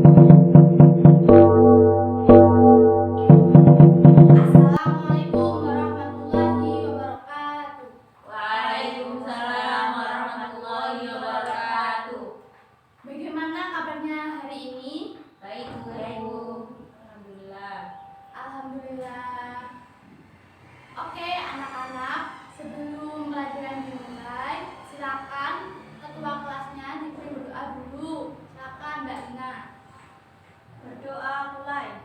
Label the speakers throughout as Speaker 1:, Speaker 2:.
Speaker 1: Assalamualaikum warahmatullahi wabarakatuh.
Speaker 2: Waalaikumsalam warahmatullahi wabarakatuh.
Speaker 1: Bagaimana kabarnya hari ini?
Speaker 2: Baik, Bu. Alhamdulillah.
Speaker 1: Alhamdulillah. Oke, anak-anak, sebelum pelajaran dimulai, silakan ketua kelasnya diberi berdoa dulu. Silakan Mbak Lina.
Speaker 2: Berdoa mulai.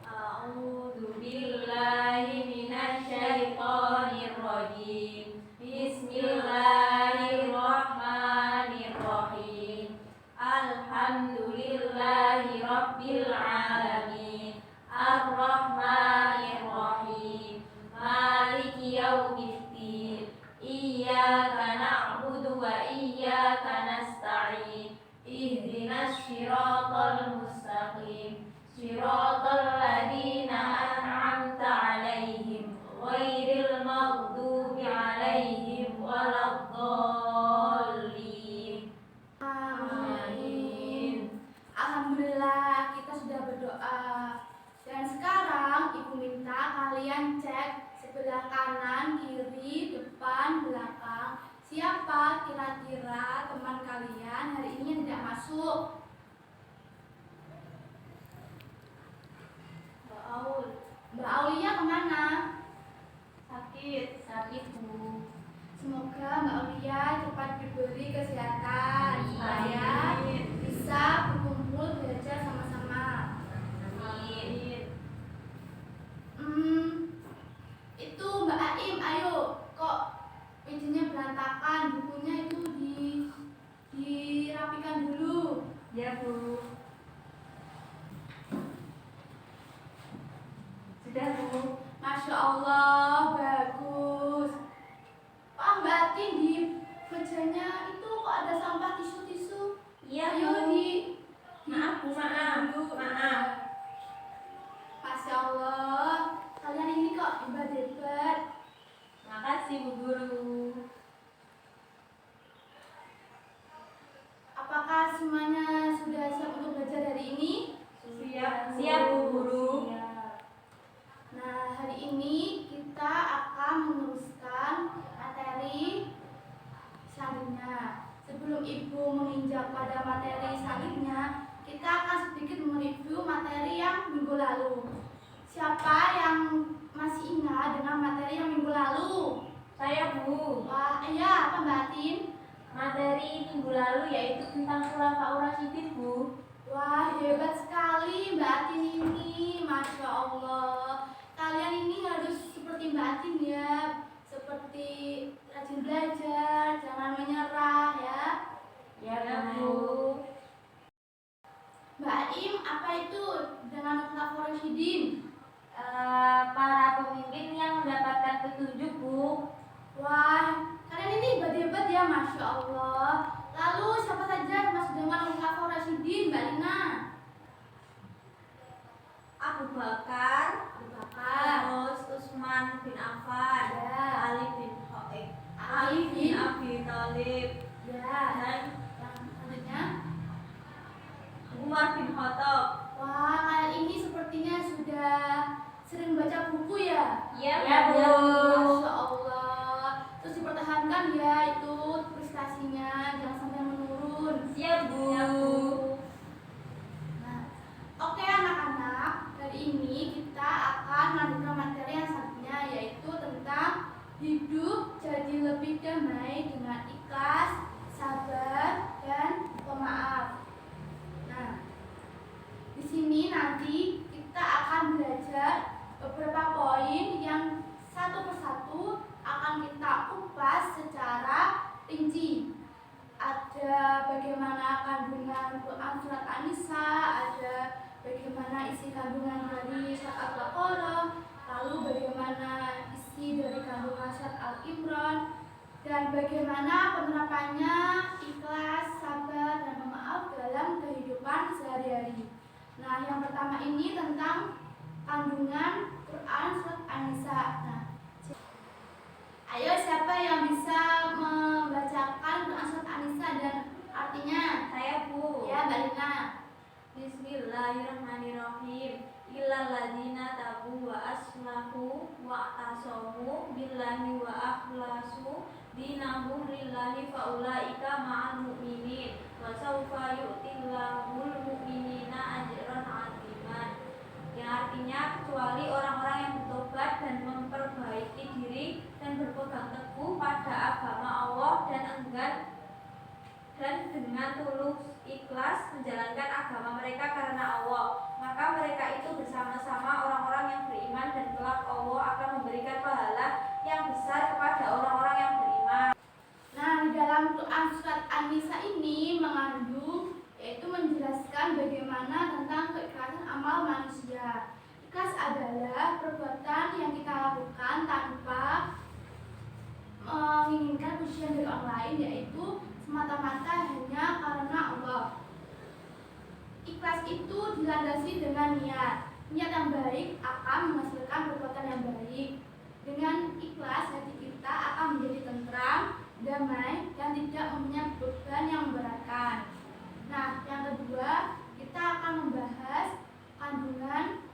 Speaker 2: A'udzu billahi minasyaitonir rajim. Bismillahirrahmanirrahim. Alhamdulillahi rabbil alamin. Ar-Rahmanir-Rahim. Maliki yaumiddin. Iyyaka na'budu wa iyyaka nasta'in. Ihdinas siratal mustaqim. Siratal ladzina an'amta 'alaihim ghairil maghdubi 'alaihim waladdallin. Amin.
Speaker 1: Alhamdulillah, kita sudah berdoa. Dan sekarang Ibu minta kalian cek sebelah kanan, kiri, depan, belakang. Siapa kira-kira teman kalian hari ini yang tidak masuk? Mbak Aulia kemana?
Speaker 2: Sakit, Bu.
Speaker 1: Semoga Mbak Aulia cepat diberi kesehatan supaya bisa berkumpul belajar sama-sama.
Speaker 2: Amin.
Speaker 1: Itu Mbak Aim, ayo. Kok mejanya berantakan? Bukunya itu dirapikan dulu.
Speaker 2: Ya, Bu. Sudah, Bu.
Speaker 1: Masya Allah, bagus. Pak Mbak Atin, di mejanya itu kok ada sampah tisu-tisu?
Speaker 2: Iya,
Speaker 1: Ayo
Speaker 2: Bu. Maaf, Bu.
Speaker 1: dulu.
Speaker 2: Maaf.
Speaker 1: Masya Allah, kalian ini kok hebat-hebat.
Speaker 2: Makasih, Bu Guru.
Speaker 1: Apakah semuanya sudah siap untuk belajar hari ini?
Speaker 2: Siap, Bu Guru.
Speaker 1: Nah, hari ini kita akan meneruskan materi selanjutnya. Sebelum Ibu menginjak pada materi selanjutnya, kita akan sedikit mereview materi yang minggu lalu. Siapa yang masih ingat dengan materi yang minggu lalu?
Speaker 2: Saya, Bu.
Speaker 1: Wah, iya, apa Mbak Atin?
Speaker 2: Materi minggu lalu yaitu tentang Khulafaur Rasyidin, Bu.
Speaker 1: Wah, hebat sekali Mbak Atin ini. Masya Allah. Kalian ini harus seperti Mbak Atin ya. Seperti rajin belajar, jangan menyerah ya.
Speaker 2: Ya, Bu.
Speaker 1: Mbak Im, apa itu dengan Khulafaur Rasyidin?
Speaker 2: Para pemimpin yang mendapatkan petunjuk, Bu.
Speaker 1: Wah, kalian ini hebat-hebat ya, Masya Allah. Lalu siapa saja termasuk dengan Khulafaur Rasyidin, Mbak Lina?
Speaker 2: Abu Bakar, terus Utsman bin Affan,
Speaker 1: Ya.
Speaker 2: Ali bin Abi Thalib,
Speaker 1: Ya.
Speaker 2: dan
Speaker 1: Yang selanjutnya?
Speaker 2: Umar bin Khattab.
Speaker 1: Wah, kalian ini sepertinya sudah sering baca buku ya?
Speaker 2: Iya,
Speaker 1: Ya,
Speaker 2: Bu.
Speaker 1: Masya Allah. Terus dipertahankan ya itu prestasinya, jangan sampai menurun.
Speaker 2: Siap, Bu.
Speaker 1: Ya, Bu. Nah, oke anak-anak, hari ini kita akan melanjutkan materi yang selanjutnya, yaitu tentang hidup jadi lebih damai dengan ikhlas, sabar, dan pemaaf. Nah, di sini nanti kita akan belajar beberapa poin yang satu persatu akan kita kupas secara rinci. Ada bagaimana kandungan Quran surat An-Nisa, ada bagaimana isi kandungan dari surat Al-Baqarah, lalu bagaimana isi dari kandungan surat Al-Imran, dan bagaimana penerapannya ikhlas, sabar, dan pemaaf dalam kehidupan sehari-hari. Nah, yang pertama ini tentang kandungan Quran surat An-Nisa. Nah, ayo siapa yang bisa membacakan Quran surat An-Nisa dan artinya?
Speaker 2: Saya, Bu.
Speaker 1: Ya, Mbak Lina.
Speaker 2: Bismillahirrahmanirrahim. Illal ladzina tabu wa aslahu wa tasamu billahi wa akhlasu dinahum lillahi faulaika ma'al mu'minin wa sawfa yu'tillahul mu'minina ajran 'aziman. Yang artinya kecuali orang-orang yang bertobat dan memperbaiki diri dan berpegang teguh pada agama Allah dan dengan tulus ikhlas menjalankan agama mereka karena Allah, maka mereka itu bersama-sama orang-orang yang beriman dan kelak Allah akan memberikan pahala yang besar kepada orang-orang yang beriman.
Speaker 1: Nah, di dalam Quran surat An-Nisa ini mengandung yaitu menjelaskan bagaimana tentang keikhlasan amal manusia. Ikhlas adalah perbuatan yang kita lakukan tanpa menginginkan pujian dari orang lain, yaitu semata-mata hanya karena Allah. Ikhlas itu dilandasi dengan niat. Niat yang baik akan menghasilkan perbuatan yang baik. Dengan ikhlas hati kita akan menjadi tentram, damai, dan tidak mempunyai beban yang memberatkan. Nah, yang kedua, kita akan membahas kandungan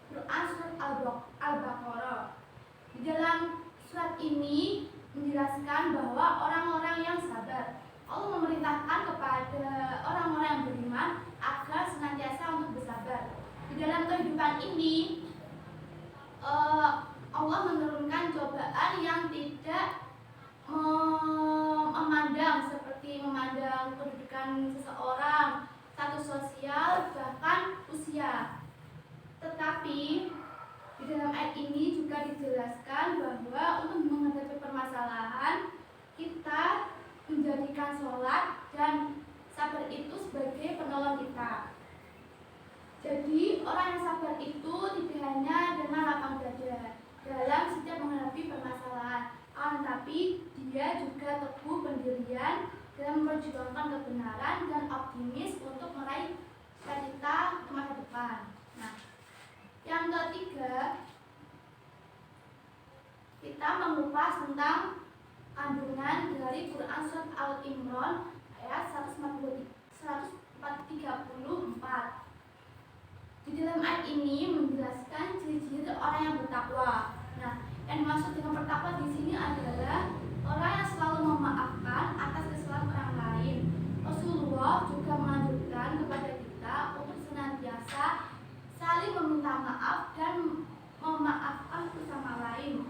Speaker 1: Quran surat Al-Baqarah. Di dalam surat ini menjelaskan bahwa orang-orang yang sabar, Allah memerintahkan kepada orang-orang yang beriman agar senantiasa untuk bersabar. Di dalam kehidupan ini, Allah menurunkan cobaan yang tidak memandang seperti memandang kedudukan seseorang, status sosial, bahkan usia. Tetapi di dalam ayat ini juga dijelaskan bahwa untuk menghadapi permasalahan kita menjadikan sholat dan sabar itu sebagai penolong kita. Jadi orang yang sabar itu tidak hanya dengan lapang dada dalam setiap menghadapi permasalahan, tapi dia juga teguh pendirian dalam memperjuangkan kebenaran dan optimis untuk meraih cita-cita masa depan. Nah, yang ketiga, kita mengupas tentang kandungan dari Quran surat Al-Imran ayat 134. Di dalam ayat ini menjelaskan ciri-ciri orang yang bertakwa. Nah, yang dimaksud dengan bertakwa di sini adalah orang yang selalu memaafkan atas kesalahan orang lain. Rasulullah juga menganjurkan kepada kita untuk senantiasa saling meminta maaf dan memaafkan sesama lain.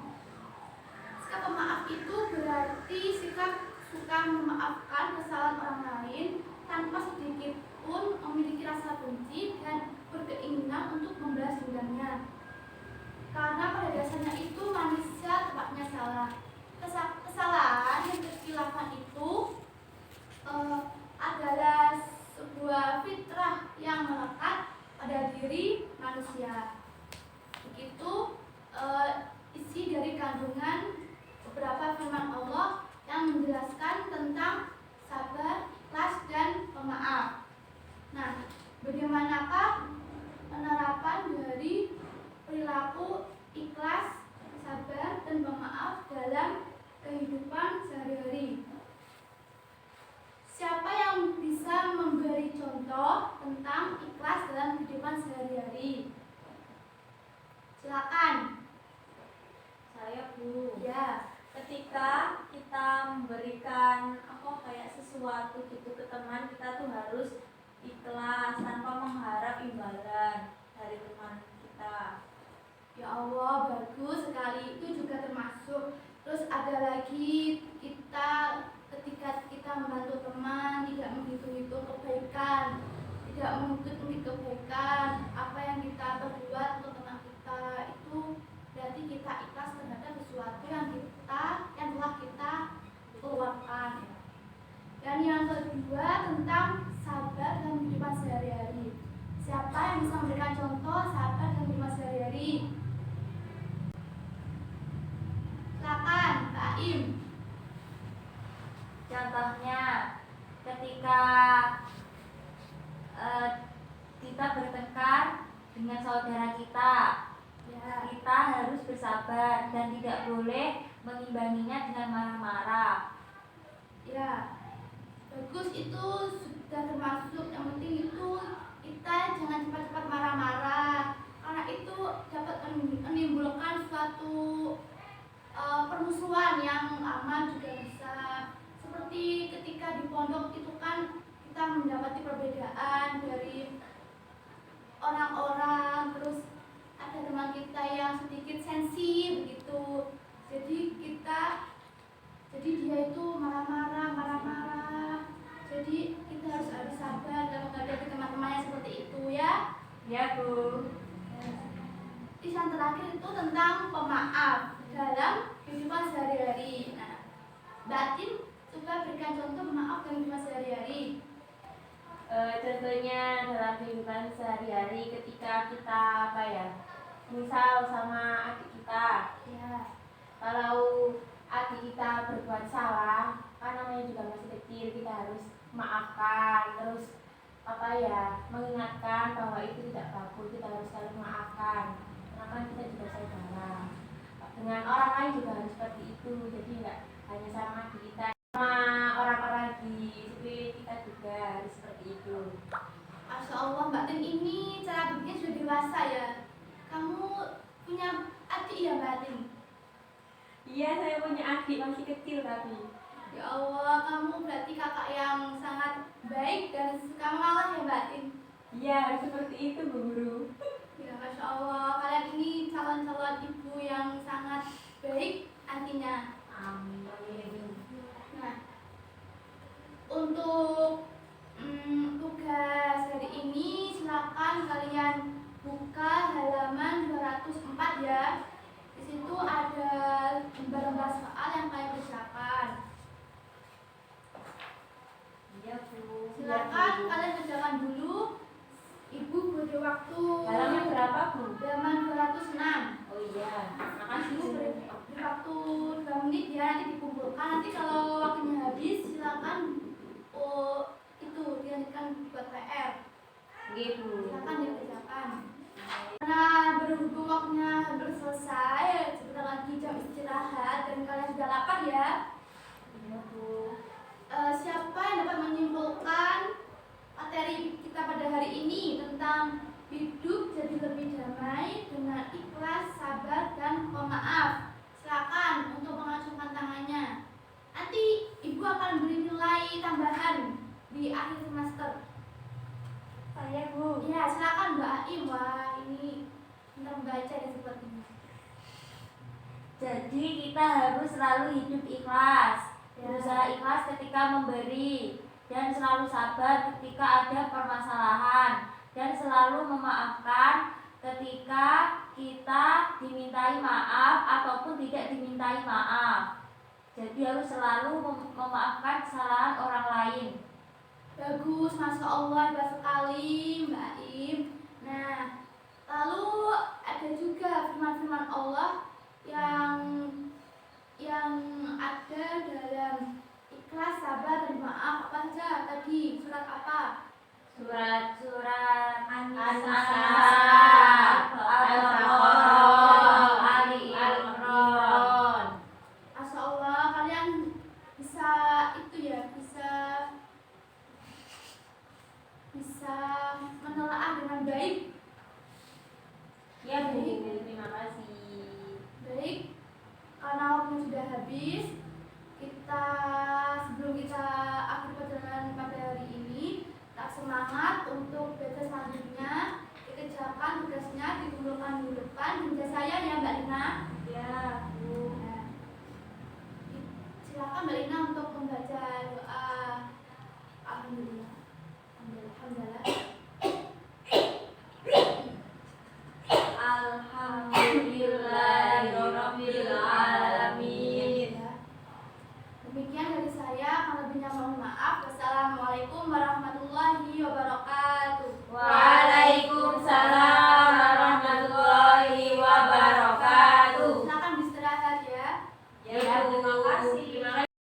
Speaker 1: Sikap pemaaf itu berarti sikap suka memaafkan kesalahan orang lain tanpa sedikit pun memiliki rasa benci dan berkeinginan untuk membalas dendamnya. Karena pada dasarnya itu manusia tempatnya salah. Kesalahan yang kekhilafan itu adalah sebuah fitrah yang melekat pada diri manusia. Begitu isi dari kandungan beberapa firman Allah yang menjelaskan tentang sabar, ikhlas, dan pemaaf. Nah, bagaimanakah penerapan dari perilaku ikhlas, sabar, dan pemaaf dalam kehidupan sehari-hari? Siapa yang bisa memberi contoh tentang ikhlas dalam kehidupan sehari-hari? Silakan.
Speaker 2: Saya, Bu.
Speaker 1: Ya.
Speaker 2: Ketika kita memberikan kayak sesuatu gitu ke teman, kita tuh harus ikhlas tanpa mengharap imbalan dari teman kita.
Speaker 1: Ya Allah, bagus sekali. Itu juga termasuk. Terus ada lagi, kita ketika kita membantu teman tidak menghitung-hitung kebaikan, tidak mengungkit-ungkit kebaikan, apa yang kita berbuat untuk teman kita, itu berarti kita ikhlas terhadap sesuatu yang telah kita keluarkan. Dan yang kedua tentang sabar dalam kehidupan sehari-hari. Siapa yang bisa memberikan contoh sabar dalam kehidupan sehari-hari? Silakan, Pak Im.
Speaker 2: Contohnya, ketika kita bertengkar dengan saudara kita, kita harus bersabar dan tidak boleh mengimbanginya dengan marah-marah.
Speaker 1: Ya, bagus, itu sudah tentang pemaaf dalam kehidupan sehari-hari. Nah, Mbak Tim coba berikan contoh pemaaf dalam kehidupan sehari-hari.
Speaker 3: Contohnya dalam kehidupan sehari-hari ketika kita misal sama adik kita,
Speaker 1: Ya,
Speaker 3: kalau adik kita berbuat salah, kan namanya juga masih kecil, kita harus maafkan, terus mengingatkan bahwa itu tidak bagus, kita harus saling maafkan, karena kan kita juga saudara. Dengan orang lain juga harus seperti itu, jadi nggak hanya sama adik kita, sama orang-orang di sekeliling kita juga harus seperti itu.
Speaker 1: Masya Allah, Mbak Tim ini cara berpikir sudah dewasa ya. Kamu punya adik ya, Mbak Tim?
Speaker 3: Iya, saya punya adik masih kecil tapi.
Speaker 1: Ya Allah, kamu berarti kakak yang sangat baik dan suka mengalah ya, Mbak Tim?
Speaker 3: Iya, harus seperti itu Bu Guru.
Speaker 1: Ya, Masya Allah, kalian ini calon-calon ibu yang sangat baik artinya.
Speaker 3: Amin.
Speaker 1: Nah, untuk tugas hari ini silakan kalian buka halaman 204 ya. Di situ ada lembar-lembar soal yang kalian kerjakan.
Speaker 3: Iya Bu.
Speaker 1: Silakan kalian kerjakan dulu. Ibu beri waktu
Speaker 3: Halaman berapa Bu?
Speaker 1: halaman 206.
Speaker 3: Oh iya, makasih
Speaker 1: Ibu
Speaker 3: Bu.
Speaker 1: beri waktu 2 menit ya, nanti dikumpulkan. Nanti kalau waktunya habis silakan itu dilanjutkan buat PR.
Speaker 3: Gitu.
Speaker 1: Silakan dikerjakan. Karena berhubung waktunya hampir selesai, sebentar lagi jam istirahat dan kalian sudah lapar ya.
Speaker 3: Iya Bu.
Speaker 1: Siapa yang dapat menyimpulkan materi kita pada hari ini tentang hidup jadi lebih damai dengan ikhlas, sabar, dan pemaaf? Silakan untuk mengacungkan tangannya. Nanti ibu akan beri nilai tambahan di akhir semester.
Speaker 2: Saya Bu.
Speaker 1: Ya, silakan Mbak Aim. Wah, ini pintar membaca dan sepertinya.
Speaker 3: Jadi kita harus selalu hidup ikhlas,
Speaker 1: Ya.
Speaker 3: berusaha ikhlas ketika memberi, dan selalu sabar ketika ada permasalahan, dan selalu memaafkan ketika kita dimintai maaf ataupun tidak dimintai maaf. Jadi harus selalu memaafkan kesalahan orang lain.
Speaker 1: Bagus, Masya Allah, hebat sekali Mbak Aim. Nah, lalu ada juga firman-firman Allah yang ada dalam ikhlas, sabar, dan maaf. Apa saja tadi? Surat apa?
Speaker 3: Surat An-Nisa,
Speaker 1: Al-Baqarah,
Speaker 3: Ali Imran.
Speaker 1: Masya Allah, kalian bisa itu ya, bisa menelaah dengan baik.
Speaker 3: Ya Bu, terima kasih.
Speaker 1: Baik, karena waktunya sudah habis, sebelum kita akhir perjalanan pada hari ini, tak semangat untuk belajar selanjutnya, dikerjakan tugasnya, dikumpulkan di depan meja saya ya Mbak Lina.
Speaker 3: Ya Bu.
Speaker 1: Nah, silakan Mbak Lina untuk membaca doa. Alhamdulillah.